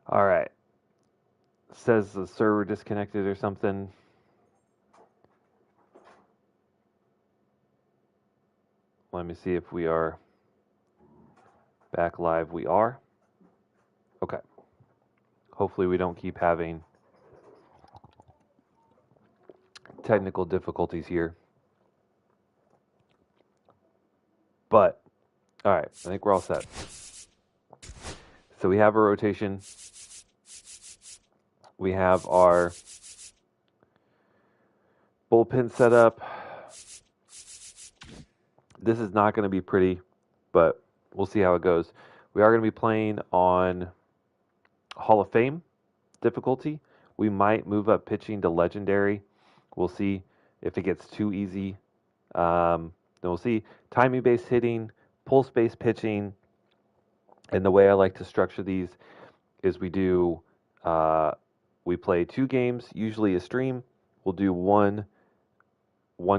All right. Says the server disconnected or something. Let me see if we are back live. We are. Okay. Hopefully we don't keep having technical difficulties here. But, all right. I think we're all set. So we have a rotation. We have our bullpen set up. This is not going to be pretty, but we'll see how it goes. We are going to be playing on Hall of Fame difficulty. We might move up pitching to legendary. We'll see if it gets too easy. Then we'll see. Timing-based hitting, pulse-based pitching, and the way I like to structure these is we play 2 games, usually a stream. We'll do one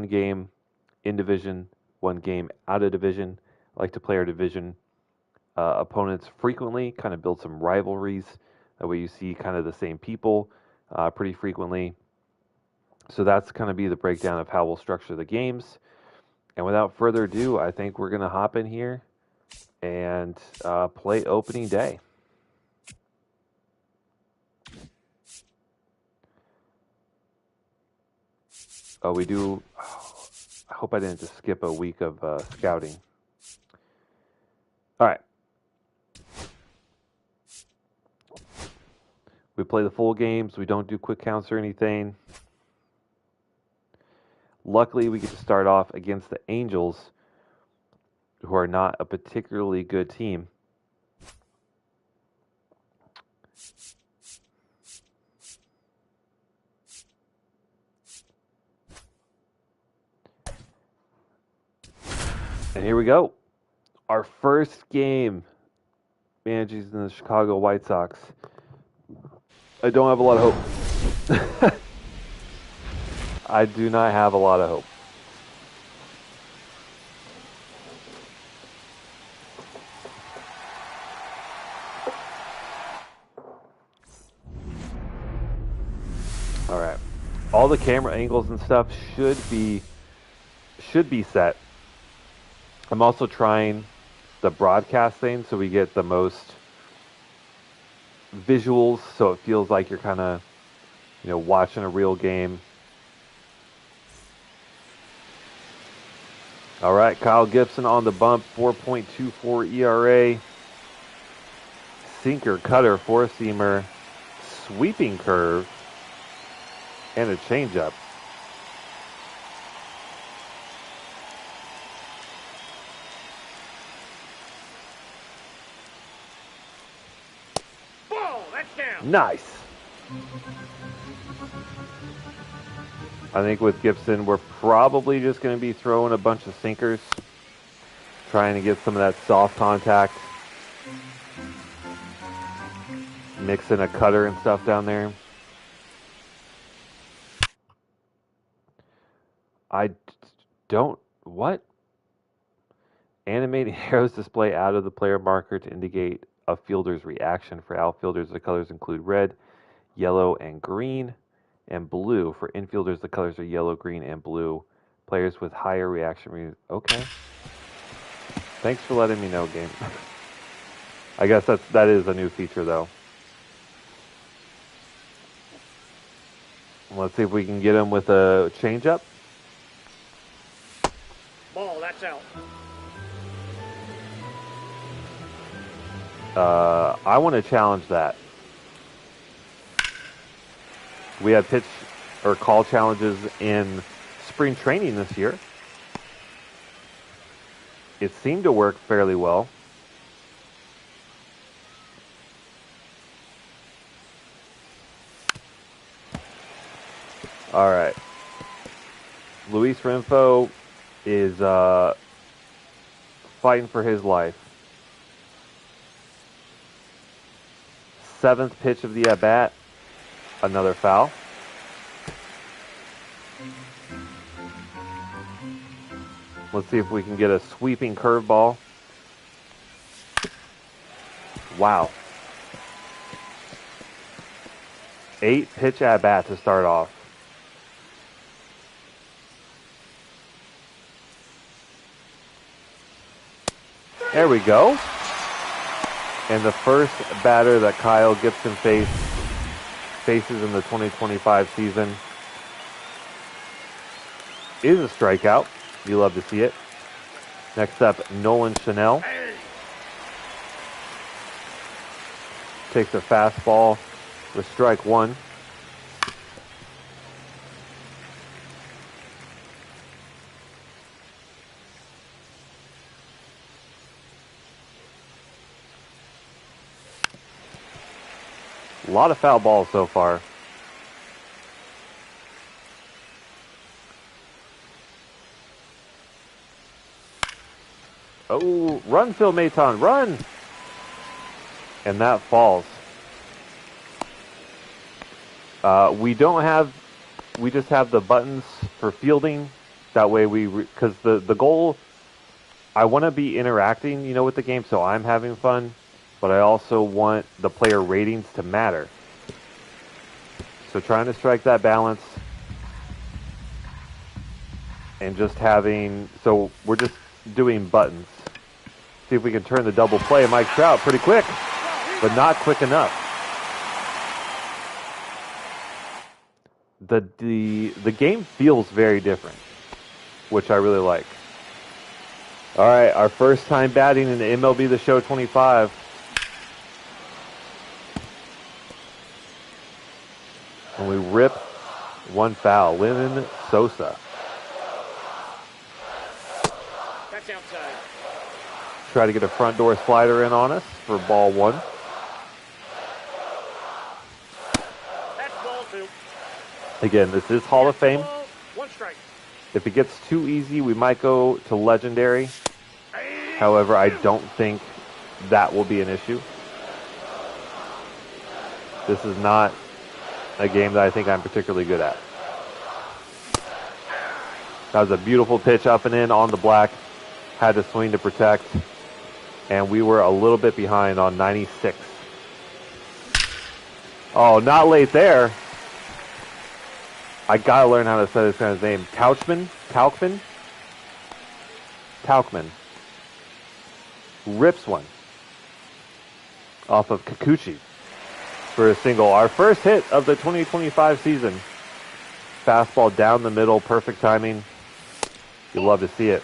game in division, 1 game out of division. I like to play our division opponents frequently, kind of build some rivalries. That way you see kind of the same people pretty frequently. So that's going to be the breakdown of how we'll structure the games. And without further ado, I think we're going to hop in here and play opening day. Oh, we do. Oh, I hope I didn't just skip a week of scouting. All right. We play the full games. We don't do quick counts or anything. Luckily, we get to start off against the Angels, who are not a particularly good team. And here we go. Our first game managing the Chicago White Sox. I don't have a lot of hope. I do not have a lot of hope. All right. All the camera angles and stuff should be set. I'm also trying the broadcast thing so we get the most visuals, so it feels like you're kind of, watching a real game. All right, Kyle Gibson on the bump, 4.24 ERA. Sinker, cutter, four-seamer, sweeping curve, and a changeup. Ball, that's down. Nice. I think with Gibson, we're probably just going to be throwing a bunch of sinkers, trying to get some of that soft contact, mixing a cutter and stuff down there. I don't... What? Animating arrows display out of the player marker to indicate a fielder's reaction. For outfielders, the colors include red, yellow, and green, and blue. For infielders, the colors are yellow, green, and blue. Players with higher reaction rates. Okay. Thanks for letting me know, game. I guess that is a new feature, though. Let's see if we can get him with a changeup. Ball, that's out. I want to challenge that. We had pitch or call challenges in spring training this year. It seemed to work fairly well. All right. Luis Renfroe is fighting for his life. 7th pitch of the at-bat. Another foul. Let's see if we can get a sweeping curveball. Wow. 8 pitch at bat to start off. There we go. And the first batter that Kyle Gibson faces in the 2025 season is a strikeout. You love to see it. Next up, Nolan Chanel. Takes a fastball with strike one. A lot of foul balls so far. Oh, run, Phil Maton, run! And that falls. We just have the buttons for fielding. That way because the goal, I want to be interacting, with the game, so I'm having fun. But I also want the player ratings to matter. So trying to strike that balance. And just so we're just doing buttons. See if we can turn the double play. Mike Trout pretty quick, but not quick enough. The game feels very different, which I really like. All right, our first time batting in the MLB The Show 25. And we rip one foul. Lennon Sosa. That's outside. Try to get a front door slider in on us for ball one. That's ball two. Again, this is Hall of Fame. Ball, one strike. If it gets too easy, we might go to legendary. However, I don't think that will be an issue. This is not a game that I think I'm particularly good at. That was a beautiful pitch up and in on the black. Had to swing to protect. And we were a little bit behind on 96. Oh, not late there. I gotta learn how to say this guy's name. Tauchman? Tauchman. Rips one. Off of Kikuchi for a single. Our first hit of the 2025 season. Fastball down the middle, perfect timing. You love to see it.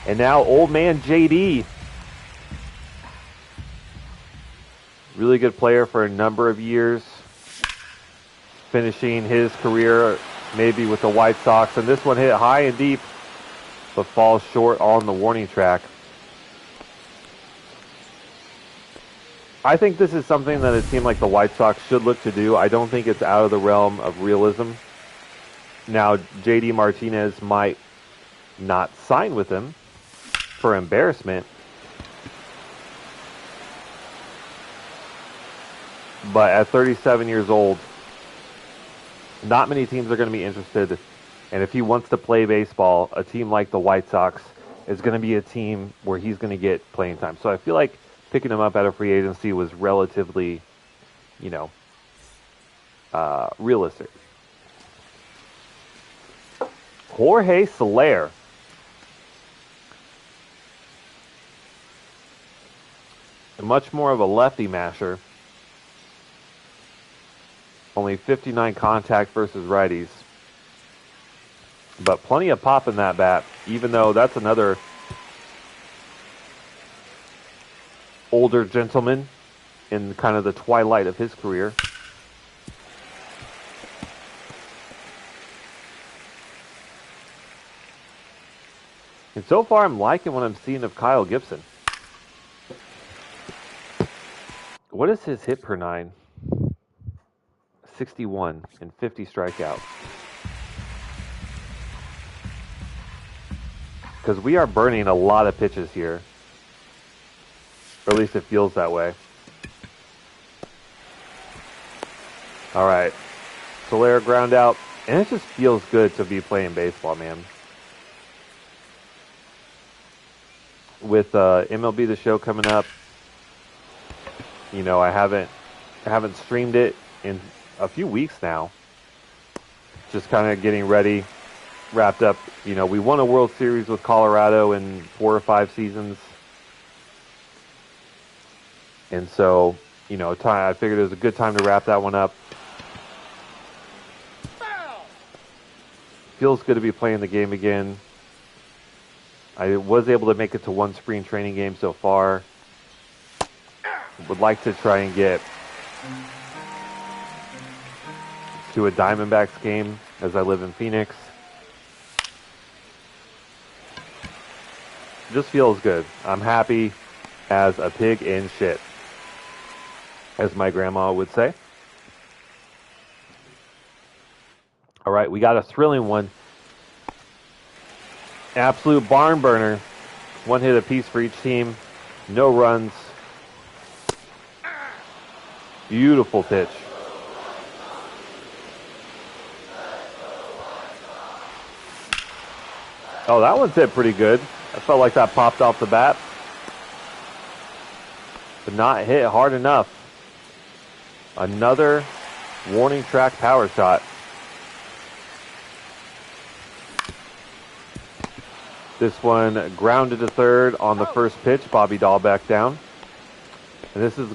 And now old man JD. Really good player for a number of years. Finishing his career maybe with the White Sox. And this one hit high and deep, but falls short on the warning track. I think this is something that a team like the White Sox should look to do. I don't think it's out of the realm of realism. Now, JD Martinez might not sign with him for embarrassment. But at 37 years old, not many teams are going to be interested. And if he wants to play baseball, a team like the White Sox is going to be a team where he's going to get playing time. So I feel like picking him up out of free agency was relatively, realistic. Jorge Soler. Much more of a lefty masher. Only 59 contact versus righties. But plenty of pop in that bat, even though that's another older gentleman in kind of the twilight of his career. And so far, I'm liking what I'm seeing of Kyle Gibson. What is his hit per nine? 61 and 50 strikeouts. Because we are burning a lot of pitches here. Or at least it feels that way. All right. Soler ground out. And it just feels good to be playing baseball, man. With MLB The Show coming up, I haven't I haven't streamed it in a few weeks now. Just kind of getting ready, wrapped up. You know, we won a World Series with Colorado in 4 or 5 seasons. And so, you know, I figured it was a good time to wrap that one up. Feels good to be playing the game again. I was able to make it to 1 spring training game so far. Would like to try and get to a Diamondbacks game as I live in Phoenix. Just feels good. I'm happy as a pig in shit, as my grandma would say. All right, we got a thrilling one. Absolute barn burner. 1 hit apiece for each team. No runs. Beautiful pitch. Oh, that one's hit pretty good. I felt like that popped off the bat. But not hit hard enough. Another warning track power shot. This one grounded to third on the first pitch. Bobby Dahlbeck down. And this is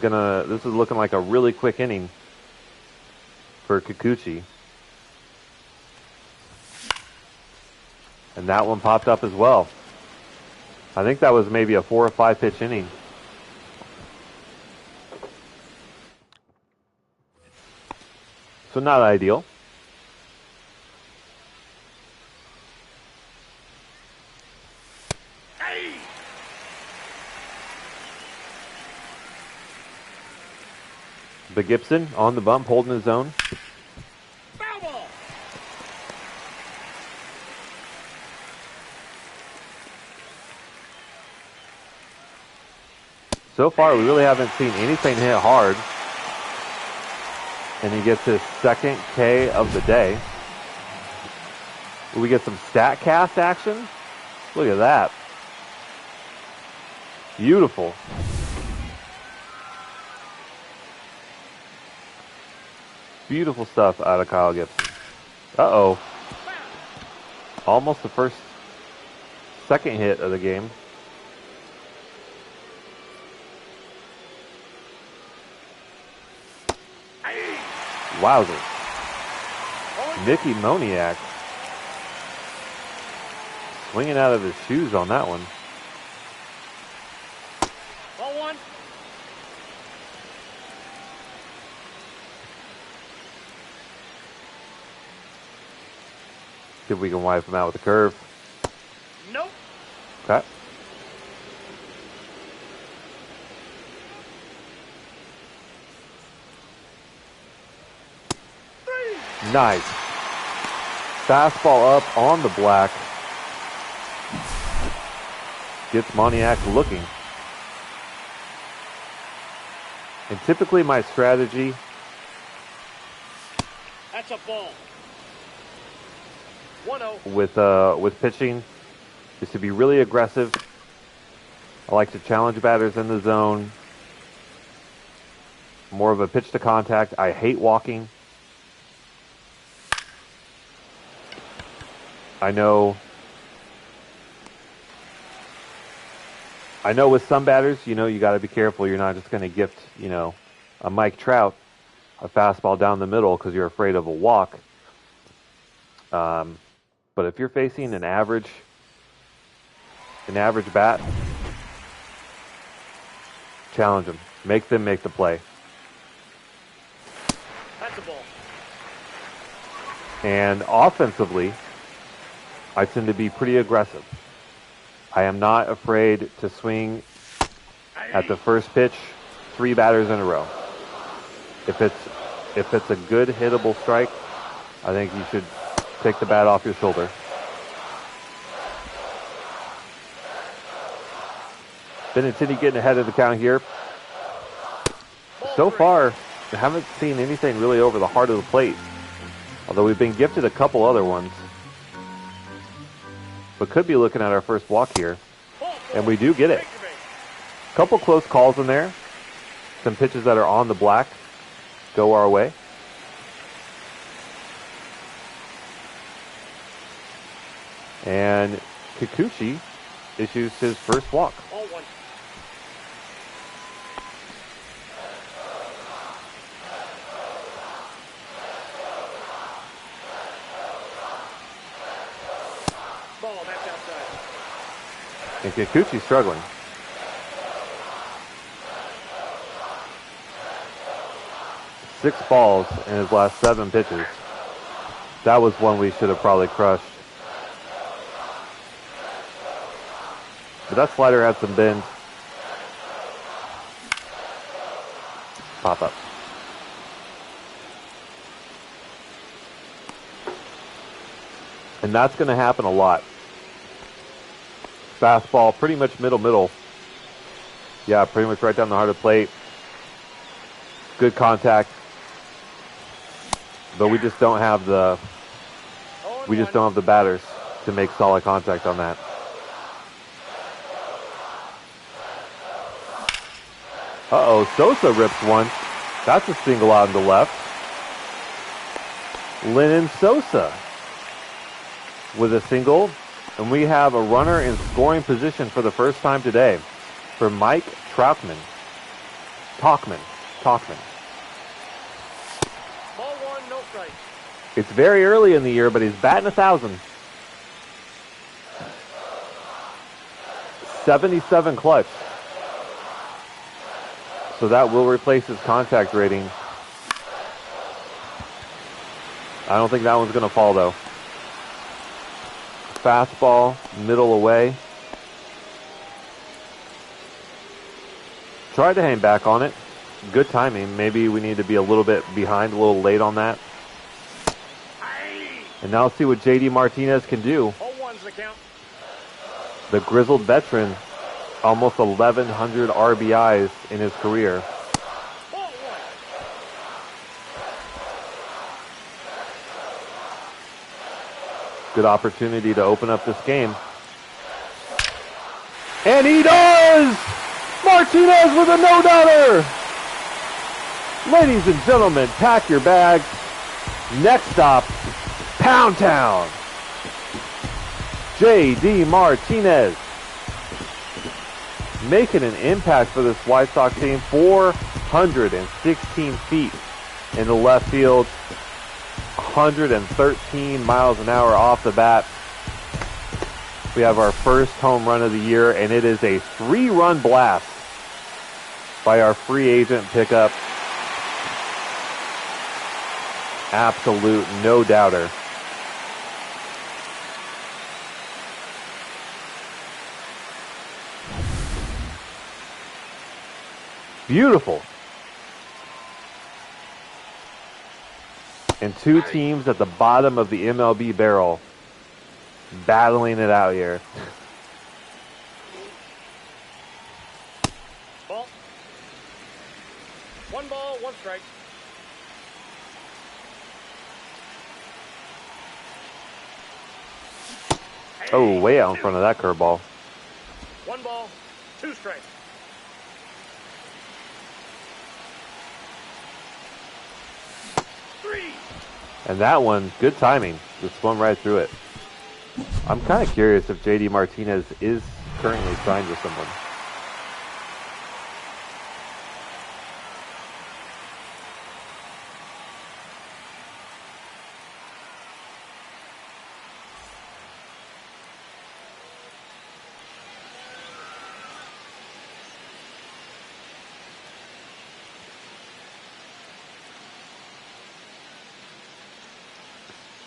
looking like a really quick inning for Kikuchi. And that one popped up as well. I think that was maybe a 4 or 5 pitch inning. So not ideal. But Gibson on the bump, holding his own. Foul ball. So far, we really haven't seen anything hit hard. And he gets his 2nd K of the day. Will we get some StatCast action? Look at that. Beautiful. Beautiful stuff out of Kyle Gibson. Uh-oh. Almost the second hit of the game. Wowzer. Mickey Moniak swinging out of his shoes on that one. Ball 1. See if we can wipe him out with a curve. Nope. Okay. Nice. Fastball up on the black. Gets Moniak looking. And typically my strategy... That's a ball. 1-0. with pitching is to be really aggressive. I like to challenge batters in the zone. More of a pitch to contact. I hate walking. I know with some batters, you know, you got to be careful. You're not just going to gift, you know, a Mike Trout a fastball down the middle because you're afraid of a walk. But if you're facing an average bat, challenge them. Make them make the play. That's a ball. And offensively, I tend to be pretty aggressive. I am not afraid to swing at the first pitch 3 batters in a row. If it's a good hittable strike, I think you should take the bat off your shoulder. Benintendi getting ahead of the count here. So far, I haven't seen anything really over the heart of the plate. Although we've been gifted a couple other ones. But could be looking at our first walk here. And we do get it. Couple close calls in there. Some pitches that are on the black. go our way. And Kikuchi issues his first walk. Ball one. Ball, that's outside. And Kikuchi's struggling. Six balls in his last 7 pitches. That was one we should have probably crushed. But that slider had some bend. Pop up. And that's going to happen a lot. Fastball, pretty much middle. Yeah, pretty much right down the heart of the plate. Good contact. But we just don't have the batters to make solid contact on that. Uh-oh, Sosa rips one. That's a single out in the left. Lennon Sosa with a single. And we have a runner in scoring position for the first time today for Mike Talkman. Ball one, no strike. It's very early in the year, but he's batting 1,000. 77 clutch. So that will replace his contact rating. I don't think that one's going to fall, though. Fastball, middle away. Tried to hang back on it. Good timing. Maybe we need to be a little bit behind, a little late on that. And now let's see what J.D. Martinez can do. 0-1's the count. The grizzled veteran, almost 1,100 RBIs in his career. Ball one. Good opportunity to open up this game. And he does! Martinez with a no-doubter! Ladies and gentlemen, pack your bags. Next stop, Pound Town. J.D. Martinez making an impact for this White Sox team. 416 feet in the left field. 113 miles an hour off the bat. We have our first home run of the year, and it is a 3-run blast by our free agent pickup. Absolute no-doubter. Beautiful. And two teams at the bottom of the MLB barrel battling it out here. Ball. 1 ball, 1 strike. Oh, way out in front of that curveball. 1 ball, 2 strikes. And that one, good timing. Just swung right through it. I'm kind of curious if J.D. Martinez is currently signed with someone.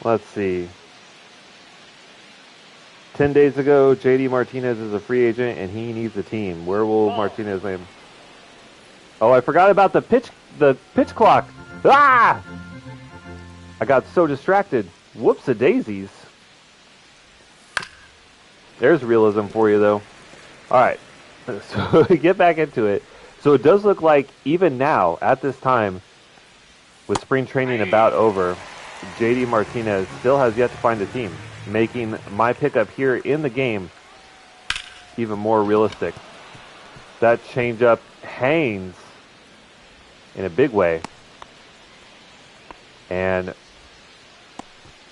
Let's see. 10 days ago, J.D. Martinez is a free agent, and he needs a team. Where will Martinez name? Oh, I forgot about the pitch clock. Ah! I got so distracted. Whoops-a-daisies. There's realism for you, though. All right. So get back into it. So it does look like even now, at this time, with spring training about over, J.D. Martinez still has yet to find a team, making my pickup here in the game even more realistic. That changeup hangs in a big way. And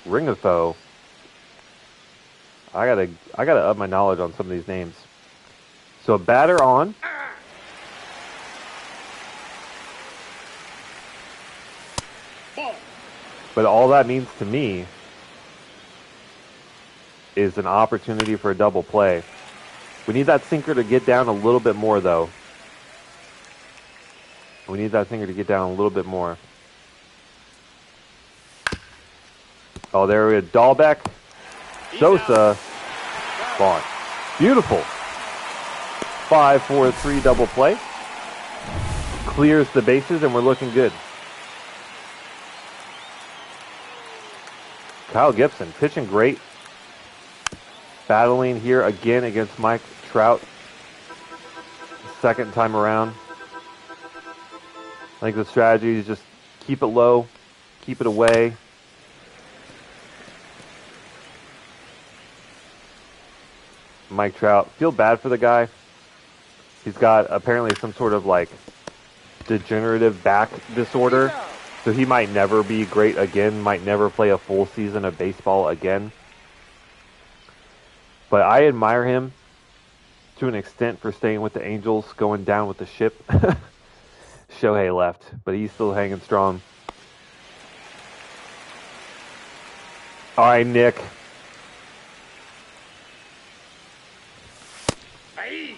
Ringotho, I gotta up my knowledge on some of these names. So a batter on. Ball. But all that means to me is an opportunity for a double play. We need that sinker to get down a little bit more, though. We need that sinker to get down a little bit more. Oh, there we go. Dahlbeck, Sosa, Vaughn. Beautiful. 5-4-3 double play. Clears the bases, and we're looking good. Kyle Gibson pitching great. Battling here again against Mike Trout. Second time around. I think the strategy is just keep it low, keep it away. Mike Trout, feel bad for the guy. He's got apparently some sort of like degenerative back disorder. So he might never be great again, might never play a full season of baseball again. But I admire him to an extent for staying with the Angels, going down with the ship. Shohei left, but he's still hanging strong. All right, Nick. Hey.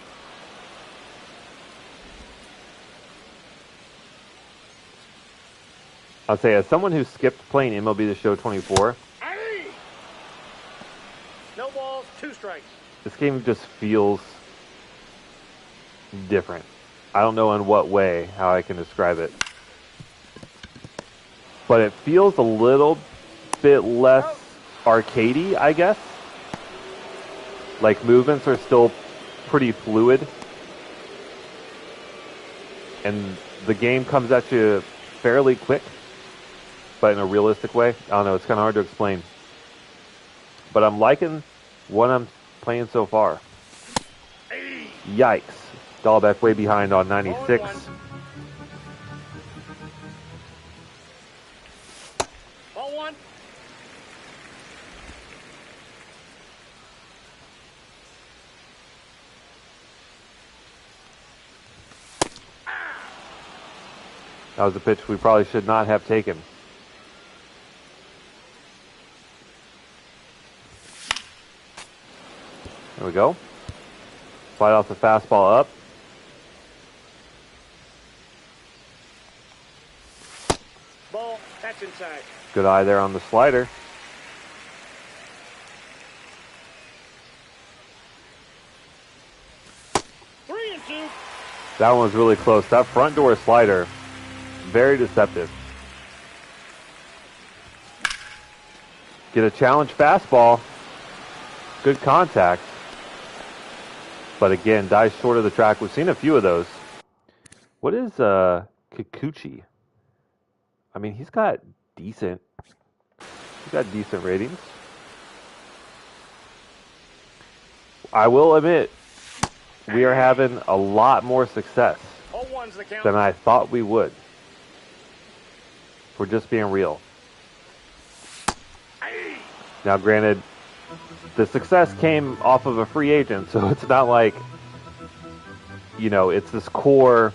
I'll say, as someone who skipped playing MLB The Show 24, Hey. No balls, 2 strikes. this game just feels different. I don't know in what way, how I can describe it. But it feels a little bit less arcadey, I guess. Like, movements are still pretty fluid. And the game comes at you fairly quick, but in a realistic way. I don't know, it's kind of hard to explain. But I'm liking what I'm playing so far. Hey. Yikes. Dahlbeck way behind on 96. Ball 1. That was a pitch we probably should not have taken. There we go. Slide off the fastball up. Ball, that's inside. Good eye there on the slider. Three and two. That one was really close. That front door slider, very deceptive. Get a challenge fastball. Good contact. But again, dies short of the track. We've seen a few of those. What is Kikuchi? I mean, he's got decent ratings. I will admit, we are having a lot more success Ball 1's the count. than I thought we would. If we're just being real. Hey. Now, granted, the success came off of a free agent, so it's not like, you know, it's this core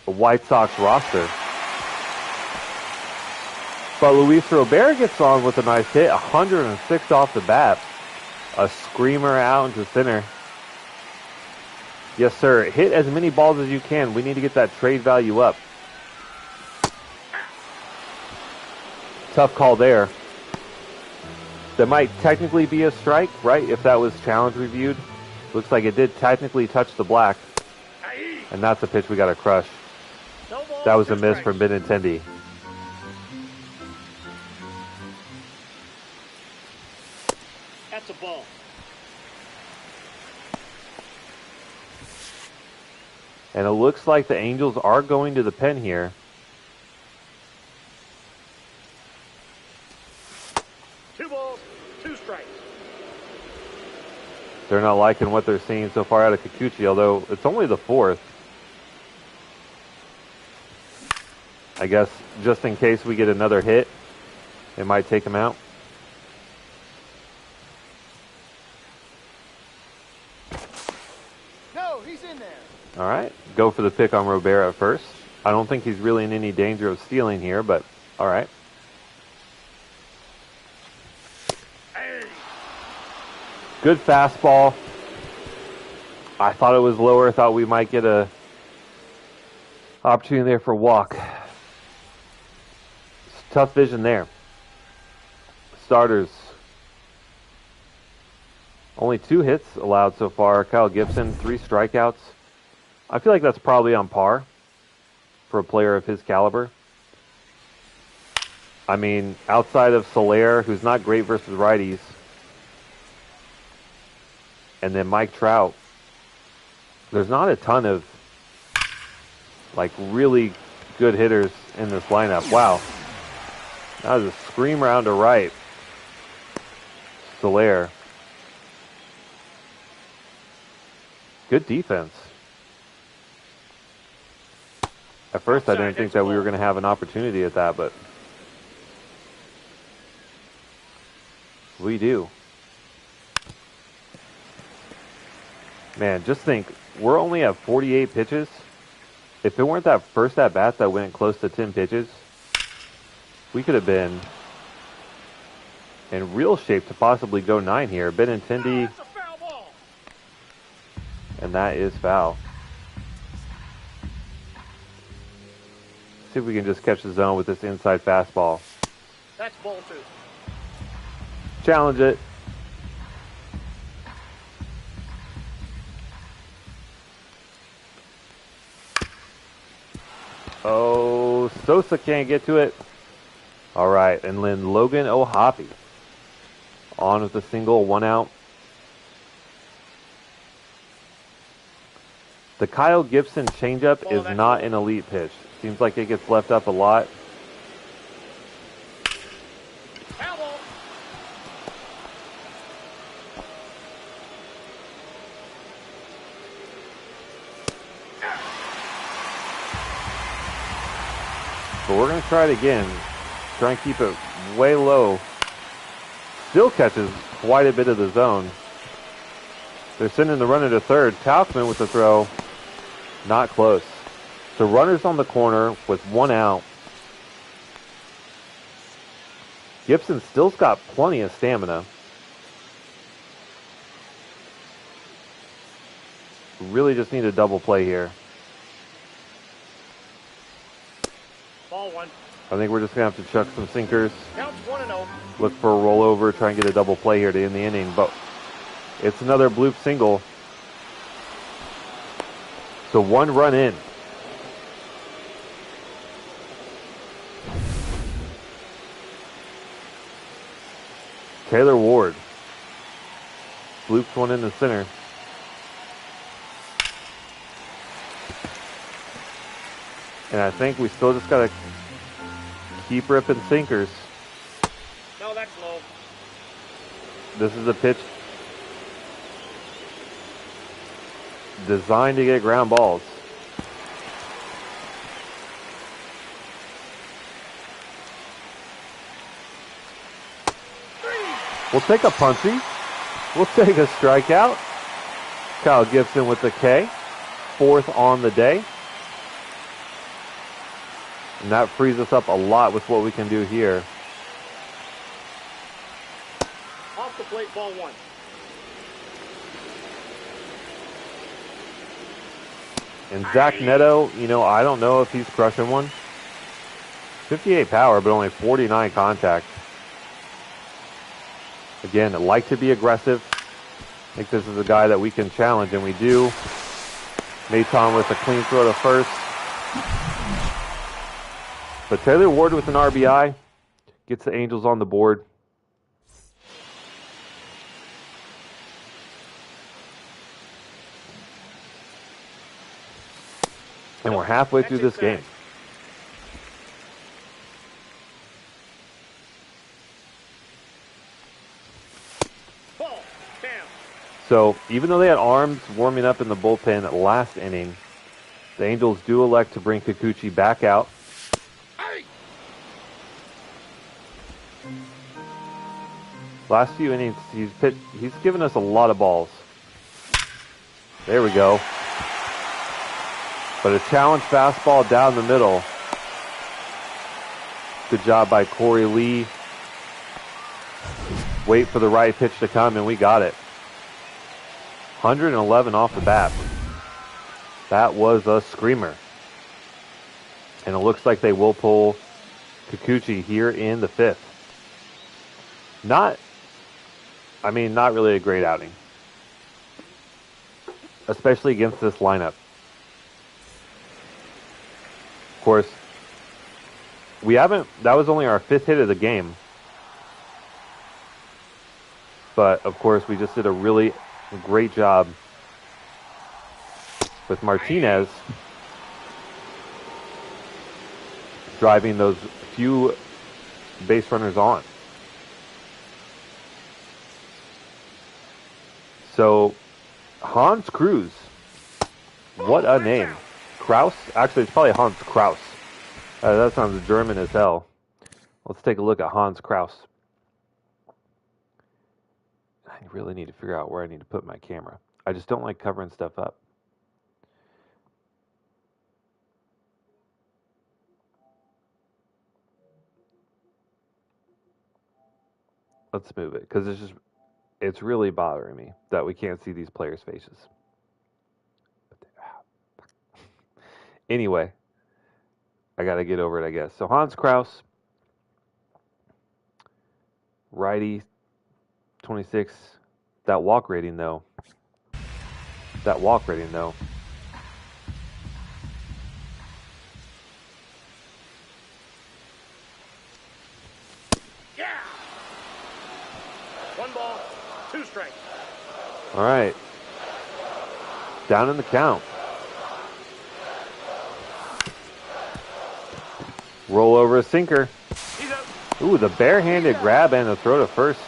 White Sox roster. But Luis Robert gets on with a nice hit, 106 off the bat. A screamer out into center. Yes, sir. Hit as many balls as you can. We need to get that trade value up. Tough call there. That might technically be a strike, right? If that was challenge reviewed. Looks like it did technically touch the black. Hey. And that's a pitch we got to crush. No balls, That was 2 a miss strikes. from Benintendi. That's a ball. And it looks like the Angels are going to the pen here. Two balls, 2 strikes. They're not liking what they're seeing so far out of Kikuchi, although it's only the fourth. I guess just in case we get another hit, it might take him out. No, he's in there. All right, go for the pick on Robert at first. I don't think he's really in any danger of stealing here, but all right. Good fastball. I thought it was lower. I thought we might get a opportunity there for a walk. It's tough vision there. Starters. Only 2 hits allowed so far. Kyle Gibson, 3 strikeouts. I feel like that's probably on par for a player of his caliber. I mean, outside of Soler, who's not great versus righties, and then Mike Trout, there's not a ton of like really good hitters in this lineup. Wow. That was a scream round to right. Soler. Good defense. At first I didn't think that we were going to have an opportunity at that, but we do. Man, just think, we're only at 48 pitches. If it weren't that first at-bat that went close to 10 pitches, we could have been in real shape to possibly go 9 here. Benintendi, and that is foul. See if we can just catch the zone with this inside fastball. That's ball 2. Challenge it. Oh, Sosa can't get to it. All right, and then Logan O'Hoppe on with a single, 1 out. The Kyle Gibson changeup is not an elite pitch. Seems like it gets left up a lot. But we're going to try it again. Try and keep it way low. Still catches quite a bit of the zone. They're sending the runner to third. Tauchman with the throw. Not close. So runners on the corner with 1 out. Gibson still's got plenty of stamina. Really just need a double play here. Ball 1. I think we're just going to have to chuck some sinkers. Counts 1-0. Look for a rollover, try and get a double play here to end the inning. But it's another bloop single. So 1 run in. Taylor Ward. Bloops one in the center. And I think we still just got to keep ripping sinkers. No, that's low. This is a pitch designed to get ground balls. We'll take a punchy. We'll take a strikeout. Kyle Gibson with the K. 4th on the day. And that frees us up a lot with what we can do here. Off the plate, ball 1. And Zach Neto, you know, I don't know if he's crushing one. 58 power, but only 49 contact. Again, I like to be aggressive. I think this is a guy that we can challenge, and we do. Maton with a clean throw to first. But Taylor Ward with an RBI gets the Angels on the board. And we're halfway through this game. Ball. Down. So even though they had arms warming up in the bullpen last inning, the Angels do elect to bring Kikuchi back out. Last few innings, he's given us a lot of balls. There we go. But a challenge fastball down the middle. Good job by Corey Lee. Wait for the right pitch to come, and we got it. 111 off the bat. That was a screamer. And it looks like they will pull Kikuchi here in the 5th. Not really a great outing. Especially against this lineup. Of course, that was only our 5th hit of the game. But, of course, we just did a really great job with Martinez driving those few base runners on. So, Hans Cruz. What a name. Kraus? Actually, it's probably Hans Kraus. That sounds German as hell. Let's take a look at Hans Kraus. I really need to figure out where I need to put my camera. I just don't like covering stuff up. Let's move it, because it's really bothering me that we can't see these players' faces. Anyway, I got to get over it, I guess. So Hans Kraus, righty, 26. That walk rating, though. Yeah. 1 ball, 2 strikes. All right. Down in the count. Roll over a sinker. He's up. Ooh, the barehanded grab and the throw to first.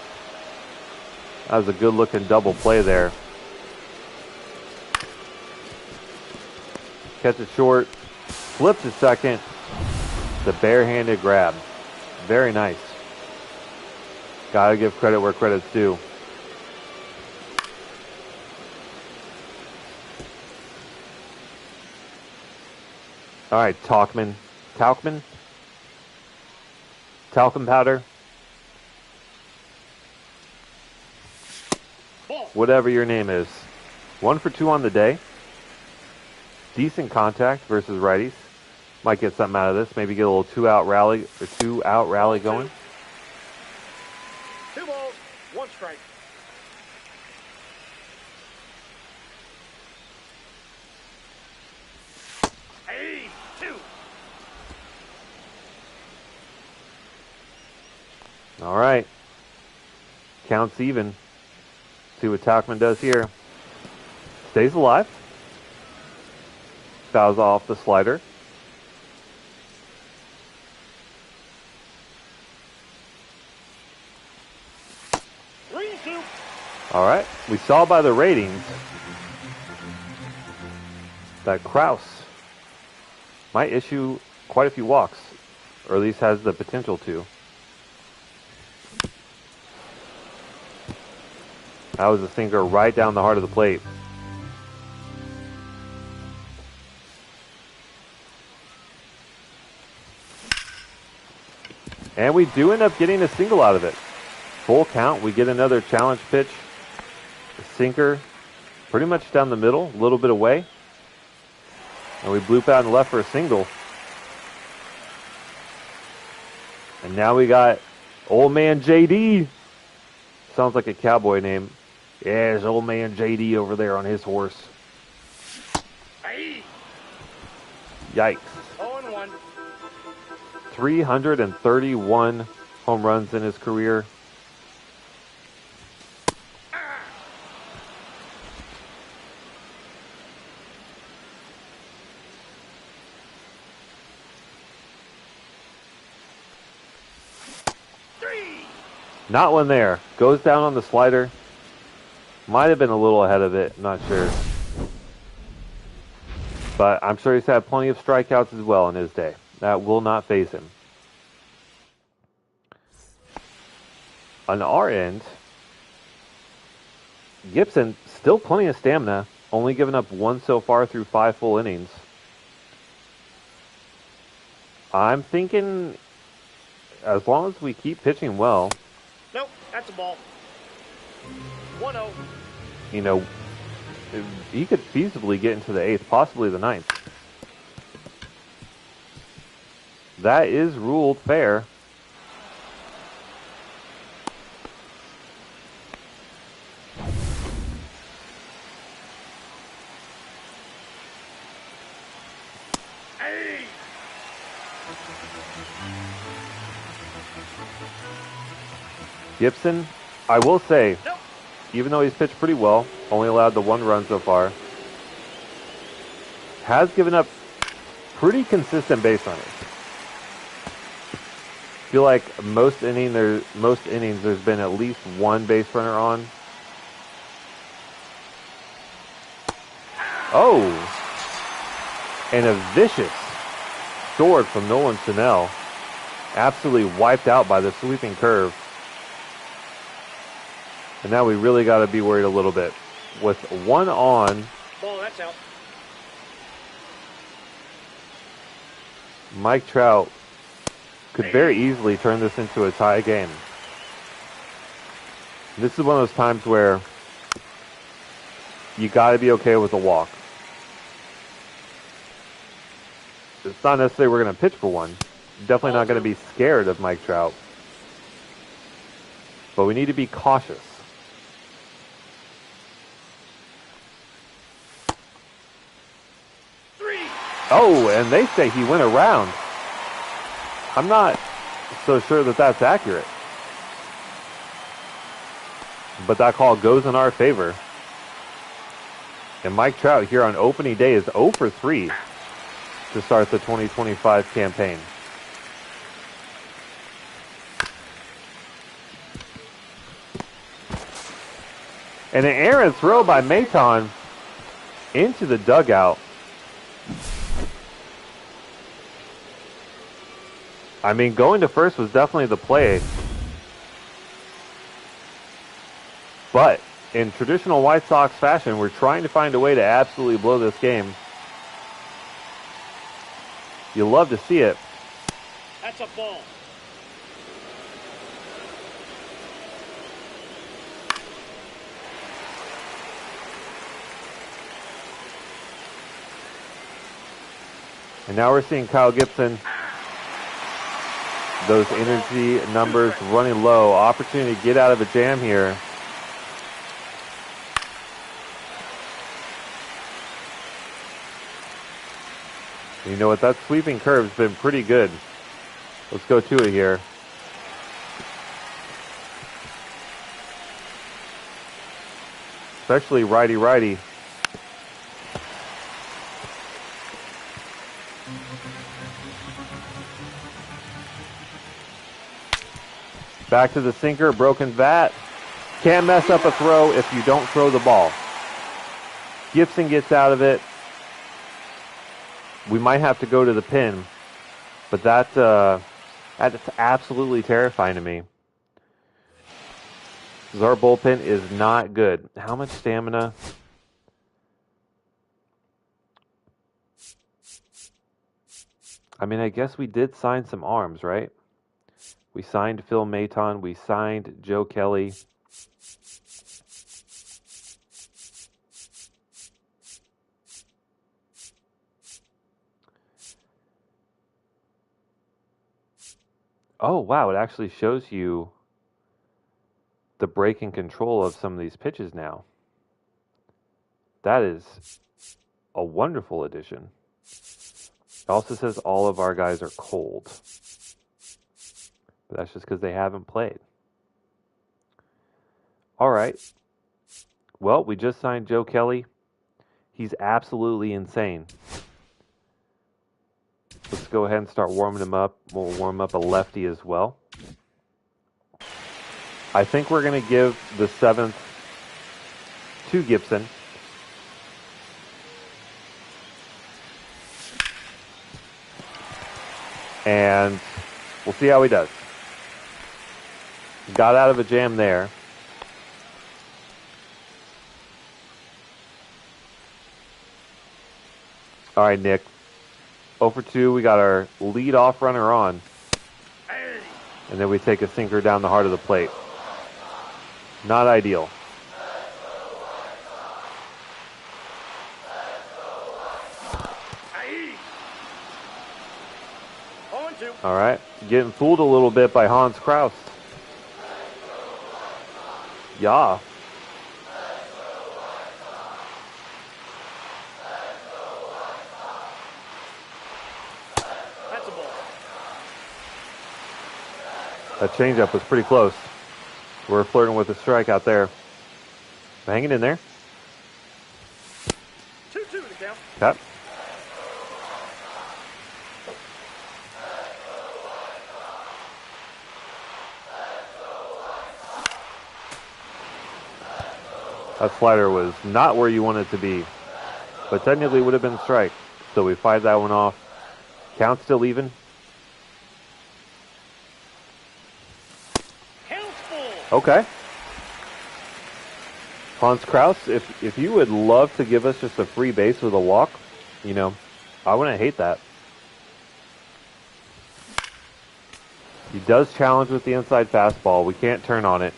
That was a good-looking double play there. Catch it short. Flip to second. The barehanded grab. Very nice. Gotta give credit where credit's due. All right, Talcum powder. Whatever your name is. 1 for 2 on the day. Decent contact versus righties. Might get something out of this. Maybe get a little 2-out rally going. 2 balls, 1 strike. Hey, 2. All right. Counts even. See what Talcum does here. Stays alive. Fouls off the slider. All right. We saw by the ratings that Kraus might issue quite a few walks, or at least has the potential to. That was a sinker right down the heart of the plate. And we do end up getting a single out of it. Full count. We get another challenge pitch. A sinker pretty much down the middle, a little bit away. And we bloop out and left for a single. And now we got Old Man JD. Sounds like a cowboy name. Yeah, there's Old Man JD over there on his horse. Hey. Yikes. 0-1. 331 home runs in his career. Not one there. Goes down on the slider. Might have been a little ahead of it. Not sure. But I'm sure he's had plenty of strikeouts as well in his day. That will not faze him. On our end, Gibson, still plenty of stamina, only giving up 1 so far through 5 full innings. I'm thinking as long as we keep pitching well, Nope, that's a ball. 1-0. you know, he could feasibly get into the 8th, possibly the 9th. That is ruled fair. Hey! Gibson, I will say, Nope. even though he's pitched pretty well, only allowed the 1 run so far, has given up pretty consistent base runners. I feel like most innings there's been at least 1 base runner on. Oh! And a vicious sword from Nolan Chanel. Absolutely wiped out by the sweeping curve. And now we really got to be worried a little bit. With 1 on, Ball, that's out. Mike Trout could very easily turn this into a tie game. This is one of those times where you got to be okay with a walk. It's not necessarily we're going to pitch for one. Definitely not going to be scared of Mike Trout. But we need to be cautious. Oh, and they say he went around. I'm not so sure that that's accurate. But that call goes in our favor. And Mike Trout here on opening day is 0 for 3 to start the 2025 campaign. And an errant throw by Maton into the dugout. I mean, going to first was definitely the play. But in traditional White Sox fashion, we're trying to find a way to absolutely blow this game. You love to see it. That's a ball. And now we're seeing Kyle Gibson. Those energy numbers running low. Opportunity to get out of a jam here. You know what? That sweeping curve's been pretty good. Let's go to it here. Especially righty-righty. Back to the sinker, broken bat. Can't mess up a throw if you don't throw the ball. Gibson gets out of it. We might have to go to the pin, but that's absolutely terrifying to me. Because our bullpen is not good. How much stamina? I mean, I guess we did sign some arms, right? We signed Phil Maton. We signed Joe Kelly. Oh, wow. It actually shows you the break and control of some of these pitches now. That is a wonderful addition. It also says all of our guys are cold. But that's just because they haven't played. All right. Well, we just signed Joe Kelly. He's absolutely insane. Let's go ahead and start warming him up. We'll warm up a lefty as well. I think we're going to give the 7th to Gibson. And we'll see how he does. Got out of a jam there. All right, Nick. 0 for 2. We got our lead-off runner on. And then we take a sinker down the heart of the plate. Not ideal. All right. Getting fooled a little bit by Hans Kraus. Yeah. That's a ball. That changeup was pretty close. We're flirting with a strike out there. Hanging in there. 2-2 to count. Okay. That slider was not where you want it to be, but technically would have been a strike. So we fight that one off. Count still even. Count's full. Okay. Hans Kraus, if you would love to give us just a free base with a walk, you know, I wouldn't hate that. He does challenge with the inside fastball. We can't turn on it.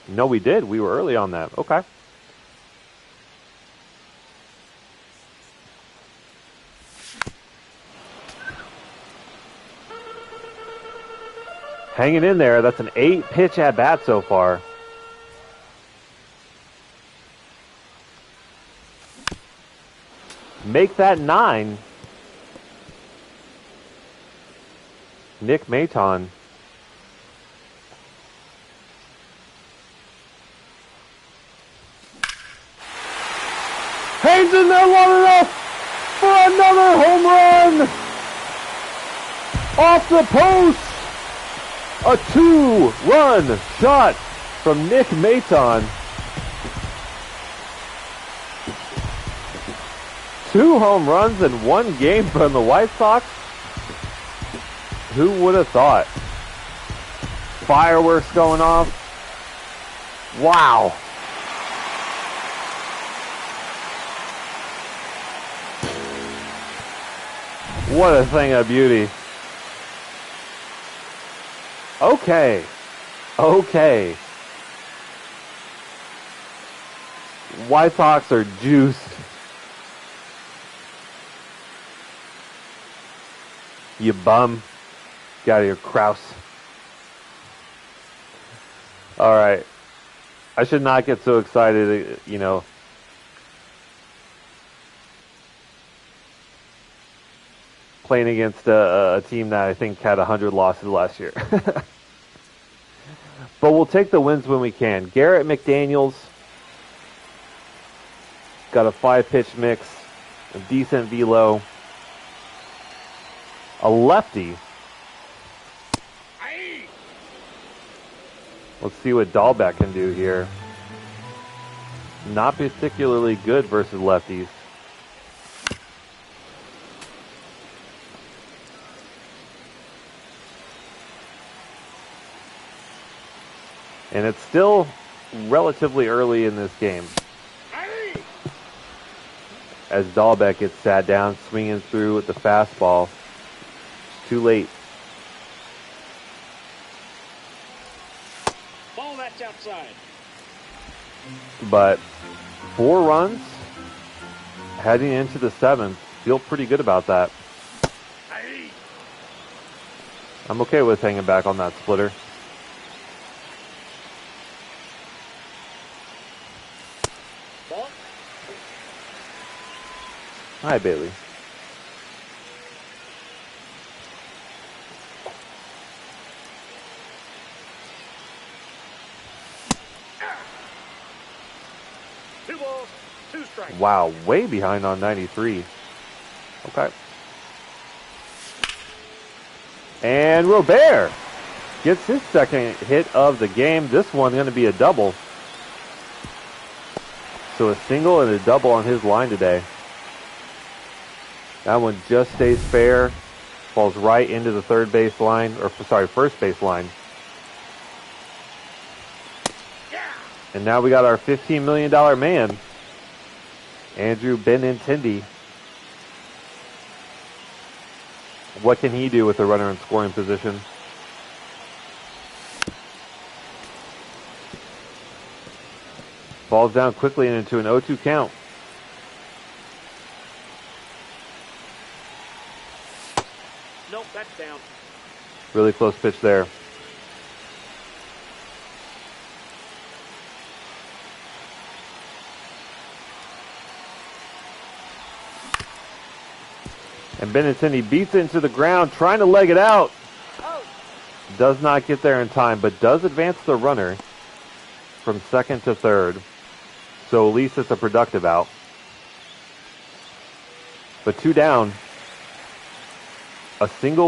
No, we did. We were early on that. Okay. Hanging in there. That's an 8-pitch at bat so far. Make that 9. Nick Maton. Hangs in there long enough for another home run. Off the post. A 2-run shot from Nick Maton. 2 home runs in 1 game from the White Sox. Who would have thought? Fireworks going off. Wow. What a thing of beauty. Okay. Okay. White Sox are juiced. You bum. Get out of here, Kraus. All right. I should not get so excited, you know. Playing against a team that I think had 100 losses last year. But we'll take the wins when we can. Garrett McDaniels got a 5-pitch mix, a decent velo, a lefty. Let's see what Dahlbeck can do here. Not particularly good versus lefties. And it's still relatively early in this game. As Dahlbeck gets sat down, swinging through with the fastball. It's too late. Ball that's outside. But 4 runs heading into the 7th. Feel pretty good about that. I'm okay with hanging back on that splitter. Ball. Hi, Bailey. Two balls, 2 strikes. Wow, way behind on 93. Okay. And Robert gets his second hit of the game. This one's going to be a double. So a single and a double on his line today. That one just stays fair. Falls right into the first base line. And now we got our $15 million man, Andrew Benintendi. What can he do with a runner in scoring position? Falls down quickly and into an 0-2 count. Nope, that's down. Really close pitch there. And Benintendi beats it into the ground, trying to leg it out. Does not get there in time, but does advance the runner from second to third. So at least it's a productive out. But 2 down. A single